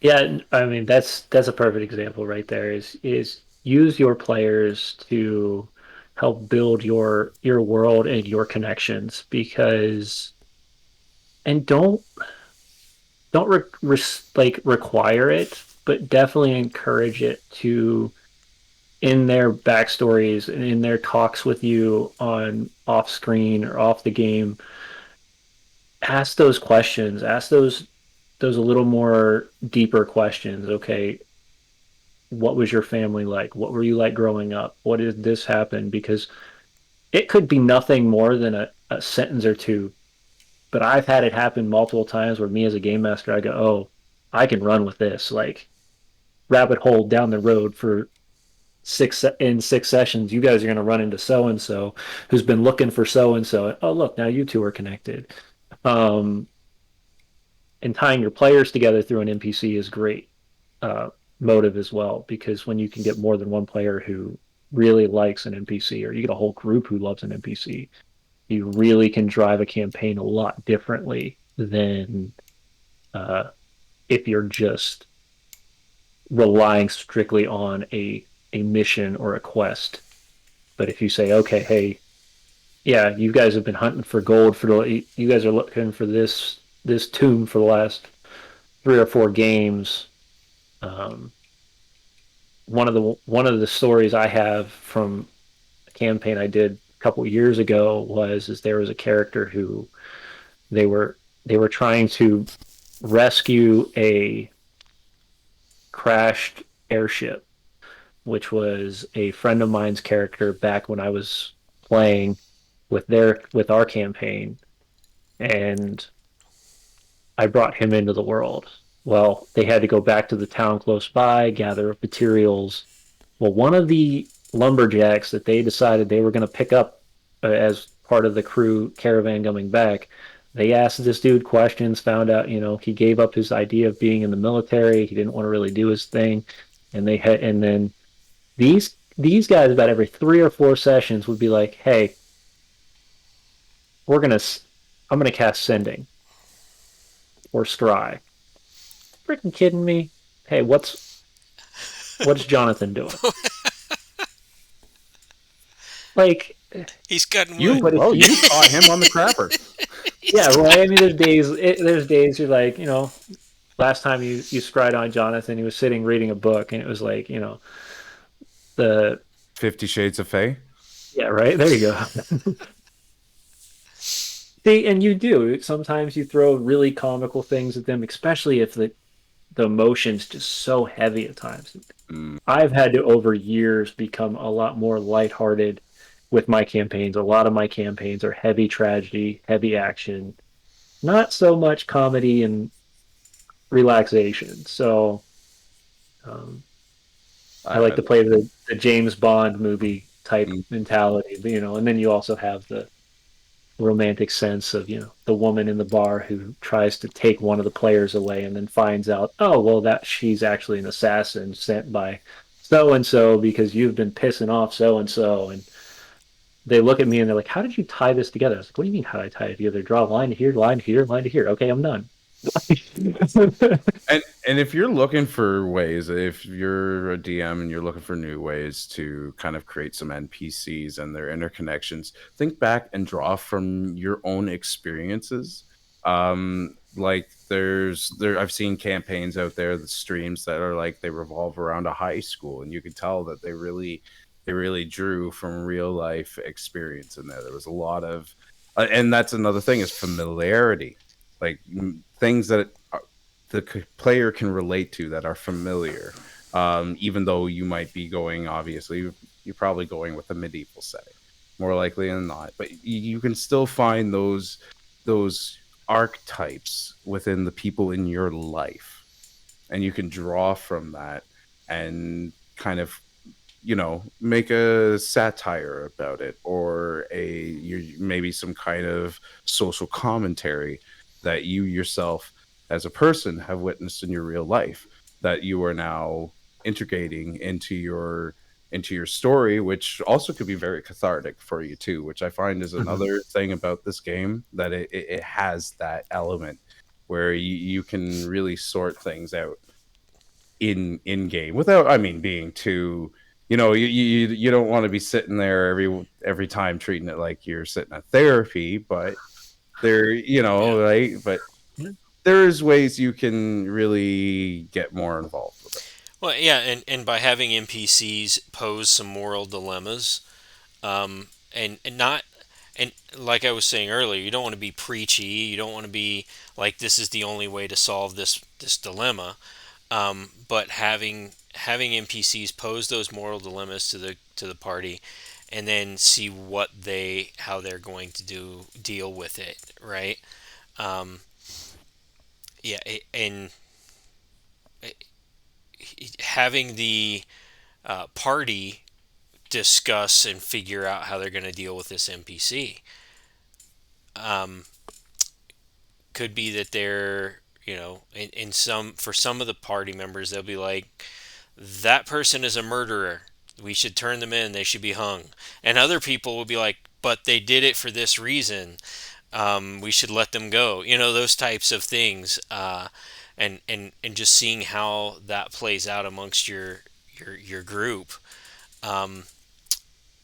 Yeah, I mean that's a perfect example right there. Is use your players to help build your world and your connections because and don't like require it, but definitely encourage it to in their backstories and in their talks with you on off screen or off the game. Ask those questions. Ask those a little more deeper questions. Okay, what was your family like? What were you like growing up? What did this happen? Because it could be nothing more than a sentence or two, but I've had it happen multiple times where me as a game master, I go, oh, I can run with this. Like rabbit hole down the road for 6 sessions, you guys are going to run into so and so who's been looking for so and so. Oh, look, now you two are connected. Um, and tying your players together through an NPC is great uh, motive as well, because when you can get more than one player who really likes an NPC, or you get a whole group who loves an NPC, you really can drive a campaign a lot differently than uh, if you're just relying strictly on a mission or a quest. But if you say, okay, hey, yeah, you guys have been hunting for gold for you guys are looking for this tomb for the last 3 or 4 games. Um, one of the stories I have from a campaign I did a couple years ago is there was a character who they were they were trying to rescue a crashed airship, which was a friend of mine's character back when I was playing with our campaign, and I brought him into the world. Well, they had to go back to the town close by, gather up materials. Well, one of the lumberjacks that they decided they were going to pick up as part of the crew caravan coming back, they asked this dude questions, found out, he gave up his idea of being in the military. He didn't want to really do his thing. And then these guys about every 3 or 4 sessions would be like, "Hey, we're gonna, I'm gonna cast sending or scry." Freaking kidding me? Hey, what's Jonathan doing? Like, He's cutting wood. You but if oh, you, you caught him on the crapper. He's yeah, cut- well, I mean, there's days you're like, last time you scried on Jonathan, he was sitting reading a book, and it was like, the 50 Shades of Faye. yeah, right there you go. See, and you do sometimes you throw really comical things at them, especially if the emotion's just so heavy at times. Mm, I've had to over years become a lot more lighthearted with my campaigns. A lot of my campaigns are heavy tragedy, heavy action, not so much comedy and relaxation. So um, I like I to love play the James Bond movie type it. mentality, and then you also have the romantic sense of, the woman in the bar who tries to take one of the players away and then finds out, oh, well, that she's actually an assassin sent by so and so because you've been pissing off so and so. And they look at me and they're like, how did you tie this together? I was like, what do you mean, how did I tie it together? Draw a line here, line here, line to here. Okay, I'm done. And if you're looking for ways, if you're a DM and you're looking for new ways to kind of create some NPCs and their interconnections, think back and draw from your own experiences. Like I've seen campaigns out there, the streams that are like they revolve around a high school, and you can tell that they really drew from real life experience in there. There was a lot of, and that's another thing is familiarity, like things that the player can relate to that are familiar. Even though you might be going, obviously, you're probably going with a medieval setting, more likely than not. But you can still find those archetypes within the people in your life, and you can draw from that and kind of make a satire about it, or maybe some kind of social commentary that you yourself as a person have witnessed in your real life that you are now integrating into your story, which also could be very cathartic for you too, which I find is Mhm. another thing about this game, that it has that element where you can really sort things out in game without, I mean, being too, you don't want to be sitting there every time treating it like you're sitting at therapy, but there, yeah. right, but there's ways you can really get more involved with it. Well, yeah, and by having NPCs pose some moral dilemmas, and not, and like I was saying earlier, you don't want to be preachy. You don't want to be like this is the only way to solve this dilemma. But having NPCs pose those moral dilemmas to the party, and then see how they're going to deal with it, right? Um, yeah, and having the party discuss and figure out how they're going to deal with this NPC. Um, could be that they're, in some, for some of the party members, they'll be like, that person is a murderer. We should turn them in. They should be hung. And other people will be like, but they did it for this reason. We should let them go. Those types of things. And just seeing how that plays out amongst your group. Um,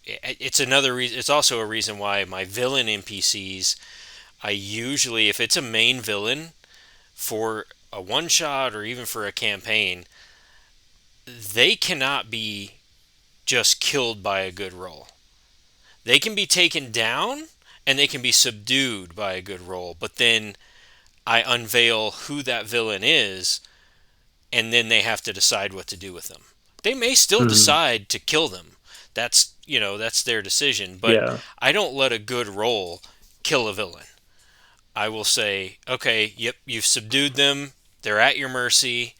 it's another reason. It's also a reason why my villain NPCs, I usually, if it's a main villain for a one shot or even for a campaign, they cannot be just killed by a good roll. They can be taken down and they can be subdued by a good roll, but then I unveil who that villain is, and then they have to decide what to do with them. They may still Mhm. decide to kill them. That's their decision, but Yeah. I don't let a good roll kill a villain. I will say, okay, yep, you've subdued them. They're at your mercy,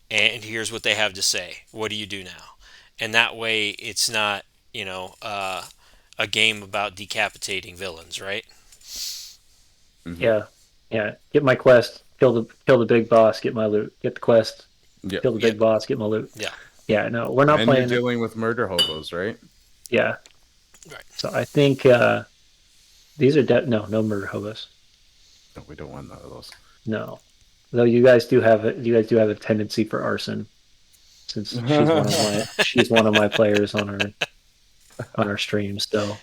and here's what they have to say. What do you do now? And that way, it's not, you know, a game about decapitating villains, right? Hmm. Yeah. Yeah. Get my quest. Kill the big boss. Get my loot. Get the quest. Yep. Kill the big Yep. boss. Get my loot. Yeah. Yeah. No, we're not And you're playing it. dealing with murder hobos, right? Yeah. Right. So I think these are no murder hobos. No, we don't want none of those. No. Though you guys do have a tendency for arson since she's one of my players on our streams. So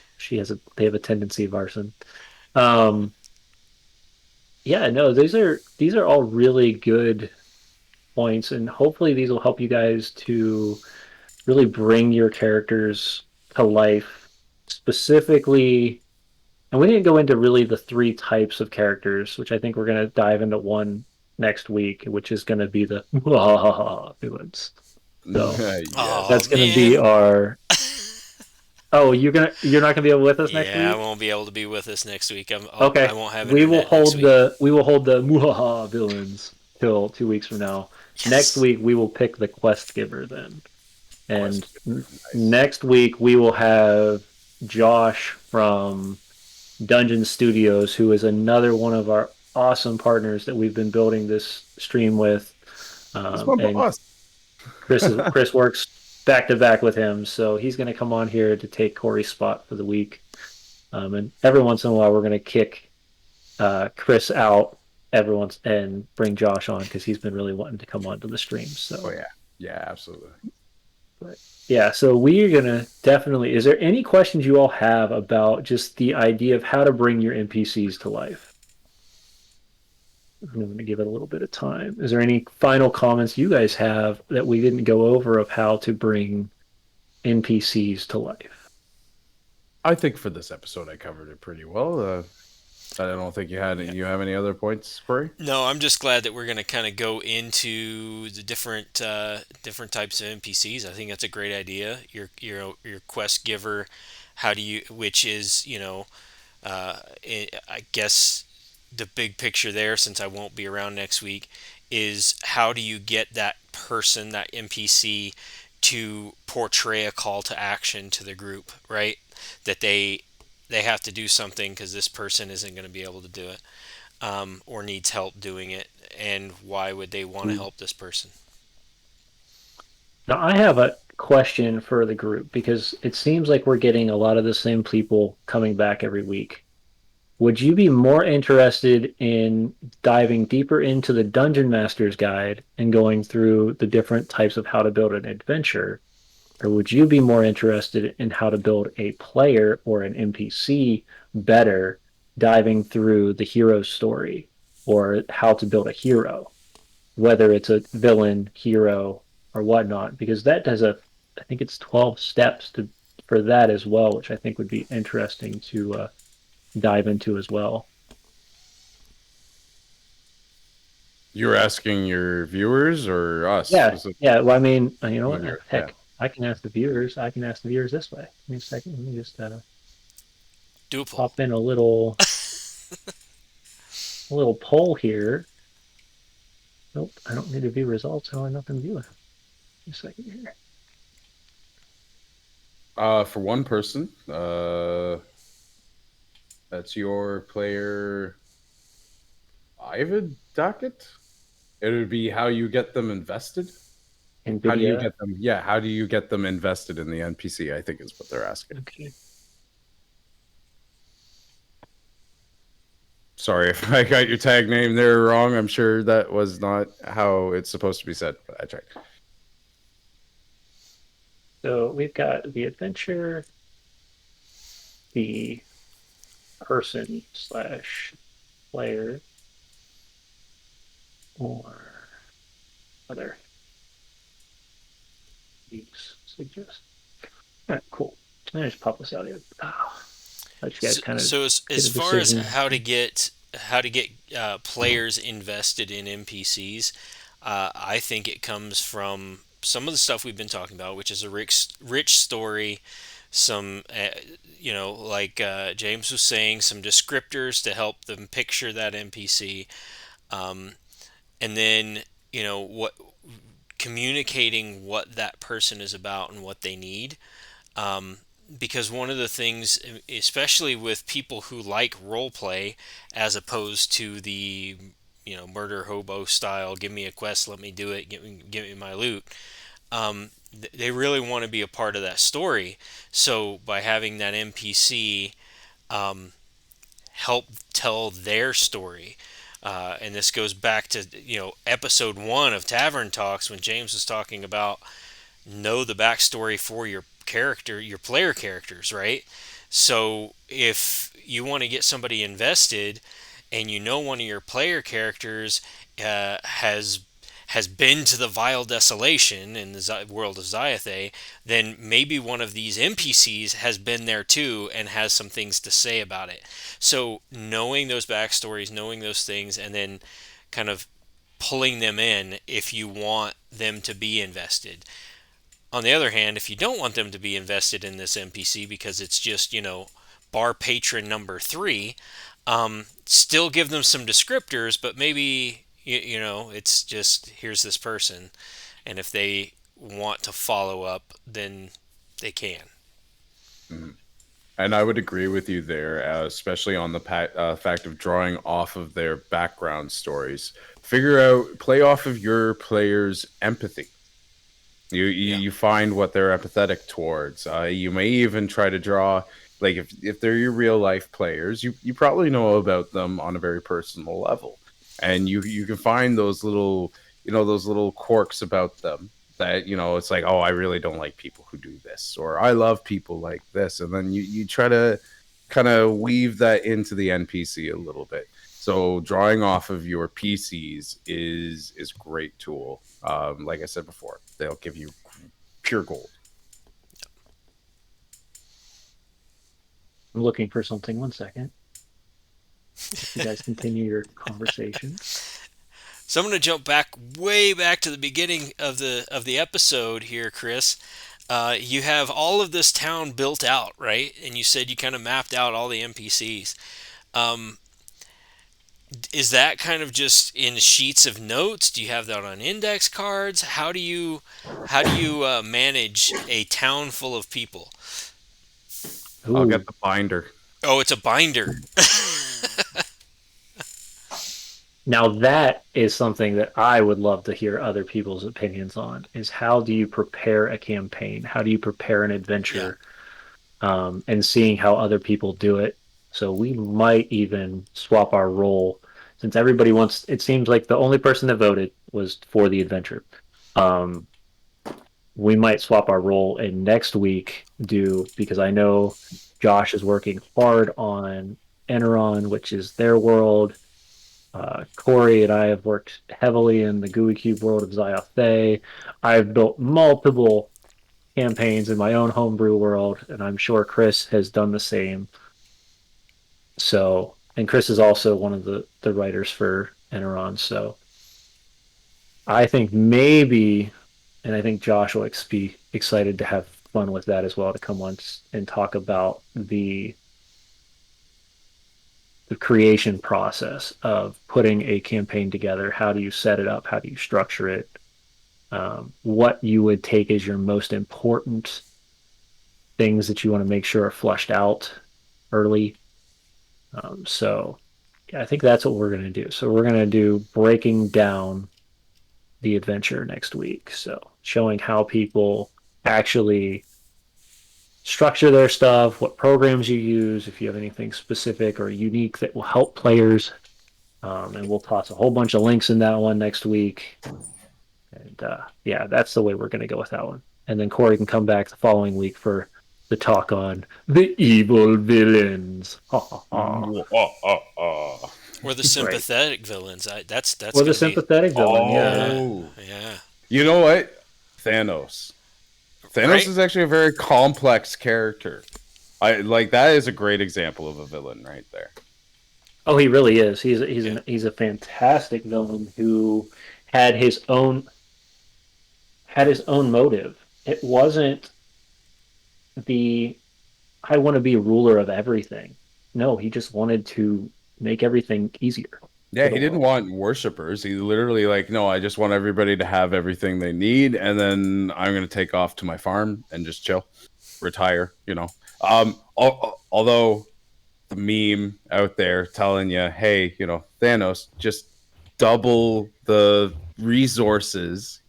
they have a tendency of arson. Um, yeah, no, these are all really good points, and hopefully these will help you guys to really bring your characters to life. Specifically, and we didn't go into really the three types of characters, which I think we're going to dive into one next week, which is going to be the villains. So Oh that's Yes. going to be man. our. Oh, you're not going to be able with us next Yeah, I week. won't be able to be with us next week. I Okay, won't have we will internet next hold week. the muhaha villains till 2 weeks from now. Next Yes. week we will pick the quest giver then, and Quest giver. Nice. next week we will have Josh from Dungeon Studios, who is another one of our awesome partners that we've been building this stream with. He's my And boss. Chris works back to back with him, so he's going to come on here to take Corey's spot for the week. And every once in a while, we're going to kick Chris out every once and bring Josh on because he's been really wanting to come onto the stream. Oh So, yeah. Yeah, absolutely. but yeah, so we are gonna definitely. Is there any questions you all have about just the idea of how to bring your NPCs to life? I'm going to give it a little bit of time. Is there any final comments you guys have that we didn't go over of how to bring NPCs to life? I think for this episode I covered it pretty well. I don't think Yeah. you have any other points, Corey? No, I'm just glad that we're going to kind of go into the different types of NPCs. I think that's a great idea. Your quest giver, how do you, which is I guess the big picture there, since I won't be around next week, is how do you get that person, that NPC, to portray a call to action to the group, right? That they have to do something because this person isn't going to be able to do it, or needs help doing it, and why would they want to Hmm. help this person? Now, I have a question for the group because it seems like we're getting a lot of the same people coming back every week. Would you be more interested in diving deeper into the Dungeon Master's Guide and going through the different types of how to build an adventure? Or would you be more interested in how to build a player or an NPC better, diving through the hero story or how to build a hero, whether it's a villain, hero, or whatnot? Because that does I think it's 12 steps for that as well, which I think would be interesting to dive into as well. You're asking your viewers or us Yeah, specifically? yeah. Well, I mean, you know The what? viewers. Yeah. Heck, I can ask the viewers. I can ask the viewers this way. Give me a second. Let me just Do a poll. pop in a little poll here. Nope, I don't need to view results. I only nothing to view. Just a second here. For one person, that's your player, Ivid Docket. It would be how you get them invested. How do you NVIDIA. get them? Yeah, how do you get them invested in the NPC? I think is what they're asking. Okay. Sorry if I got your tag name there wrong. I'm sure that was not how it's supposed to be said, but I tried. So we've got the adventure, the person slash player, or other. weeks suggest. All right, cool. I just pop this out here. Let you guys So, kind of so get as a far as decision. how to get players invested in NPCs, I think it comes from some of the stuff we've been talking about, which is a rich story, some like James was saying, some descriptors to help them picture that NPC, um, and then what communicating what that person is about and what they need. Um, because one of the things, especially with people who like role play, as opposed to the murder hobo style, give me a quest, let me do it, give me my loot. They really want to be a part of that story. So by having that NPC um, help tell their story. And this goes back to episode 1 of Tavern Talks when James was talking about know the backstory for your character, your player characters, right? So if you want to get somebody invested, and one of your player characters has been to the Vile Desolation in the world of Zyathe, then maybe one of these NPCs has been there too and has some things to say about it. So knowing those backstories, knowing those things, and then kind of pulling them in if you want them to be invested. On the other hand, if you don't want them to be invested in this NPC because it's just, bar patron number 3, still give them some descriptors, but maybe, it's just here's this person. And if they want to follow up, then they can. Mhm. And I would agree with you there, especially on the fact of drawing off of their background stories. Figure out, play off of your player's empathy. Yeah. You find what they're empathetic towards. You may even try to draw, like, if they're your real life players, you probably know about them on a very personal level, and you can find those little, those little quirks about them that, it's like, oh, I really don't like people who do this, or I love people like this, and then you try to kind of weave that into the NPC a little bit. So drawing off of your PCs is a great tool. Like I said before, they'll give you pure gold. I'm looking for something. One second. You guys continue your conversation. So I'm going to jump back way back to the beginning of the episode here, Chris. You have all of this town built out, right? And you said you kind of mapped out all the NPCs. Um, is that kind of just in sheets of notes? Do you have that on index cards? How do you manage a town full of people? I'll get Ooh, the binder. Oh, it's a binder. now that is something that I would love to hear other people's opinions on. Is how do you prepare a campaign? How do you prepare an Yeah, adventure? And seeing how other people do it. So we might even swap our role since everybody wants. It seems like the only person that voted was for the adventure. Um, we might swap our role and next week do because I know Josh is working hard on Eneron, which is their world. Corey and I have worked heavily in the GUI Cube world of Xayathe. I've built multiple campaigns in my own homebrew world, and I'm sure Chris has done the same. So, and Chris is also one of the writers for Eneron. So, I think maybe, and I think Josh will be excited to have fun with that as well to come once and talk about the creation process of putting a campaign together. How do you set it up? How do you structure it? What you would take as your most important things that you want to make sure are flushed out early. So yeah, I think that's what we're going to do. So we're going to do breaking down the adventure next week. So showing how people actually structure their stuff, what programs you use, if you have anything specific or unique that will help players. And we'll toss a whole bunch of links in that one next week. And yeah, that's the way we're going to go with that one. And then Corey can come back the following week for the talk on the evil villains. Ha ha ha. or the Right. sympathetic villains. That's Or the going to be. sympathetic villain. Yeah. Yeah, Oh, yeah. you know what? Thanos. Thanos right? is actually a very complex character. I like that is a great example of a villain right there. Oh, he really is. Yeah. He's a fantastic villain who had his own had his own motive. It wasn't the I want to be ruler of everything. No, he just wanted to make everything easier for Yeah, the he didn't world. want worshippers. He literally like, no, I just want everybody to have everything they need, and then I'm gonna take off to my farm and just chill, retire. Although the meme out there telling you, hey, Thanos, just double the resources.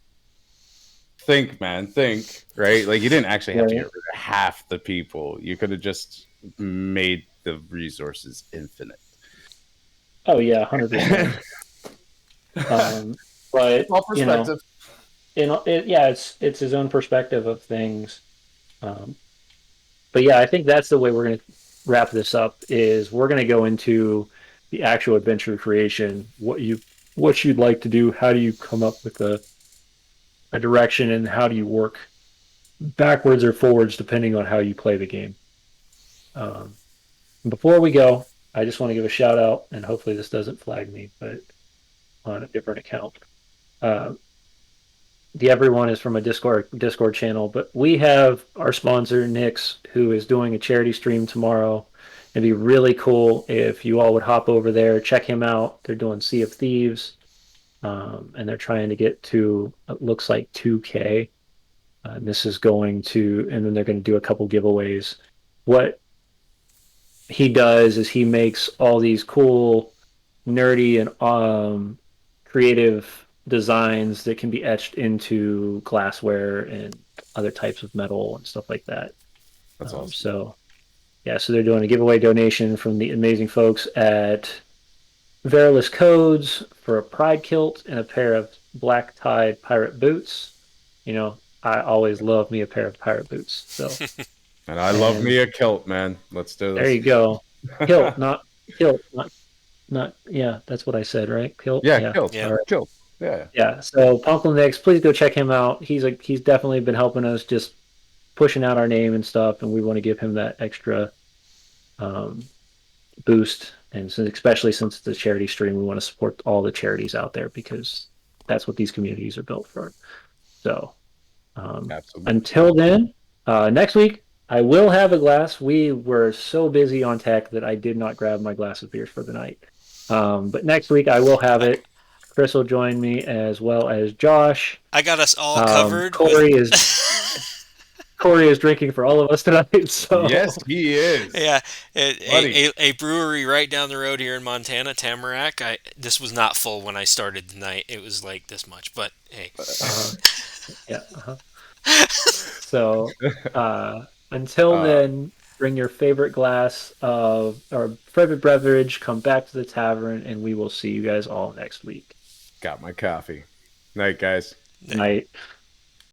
Think, man, think, right? Like you didn't actually have to get Right. rid of half the people. You could have just made the resources infinite. Oh yeah, 100%. Um, but All you know, perspective. yeah, it's his own perspective of things. Um, but yeah, I think that's the way we're going to wrap this up. Is we're going to go into the actual adventure creation, what you'd like to do, how do you come up with a direction, and how do you work backwards or forwards depending on how you play the game. Um, before we go, I just want to give a shout out, and hopefully this doesn't flag me, but on a different account. Uh, the everyone is from a Discord channel, but we have our sponsor Nix, who is doing a charity stream tomorrow. It'd be really cool if you all would hop over there, check him out. They're doing Sea of Thieves, and they're trying to get to it looks like 2K. This is going to, and then they're going to do a couple giveaways. What he does is he makes all these cool, nerdy, and creative designs that can be etched into glassware and other types of metal and stuff like that. That's awesome. So yeah, so they're doing a giveaway donation from the amazing folks at Verilus Codes for a pride kilt and a pair of black tied pirate boots. You know, I always love me a pair of pirate boots. So, And I love me and a kilt, man. Let's do there this. you go. Kilt, not kilt, not yeah, that's what I said, right? Kilt, Yeah, yeah. kilt. Yeah. All right. Kilt. Yeah. Yeah. So Punkle Nix, please go check him out. He's definitely been helping us just pushing out our name and stuff, and we want to give him that extra um, boost. And since, especially since it's a charity stream, we want to support all the charities out there because that's what these communities are built for. So Absolutely. until then, next week I will have a glass. We were so busy on tech that I did not grab my glass of beers for the night. But next week I will have I, it. Chris will join me as well as Josh. I got us all Um, covered with. Corey is Corey is drinking for all of us tonight. Yes, So he is. Yeah, Buddy. a brewery right down the road here in Montana, Tamarack. This was not full when I started the night. It was like this much, but hey. uh, yeah. So until uh, then, bring your favorite glass of or favorite beverage. Come back to the tavern, and we will see you guys all next week. got my coffee. Night, guys. Night.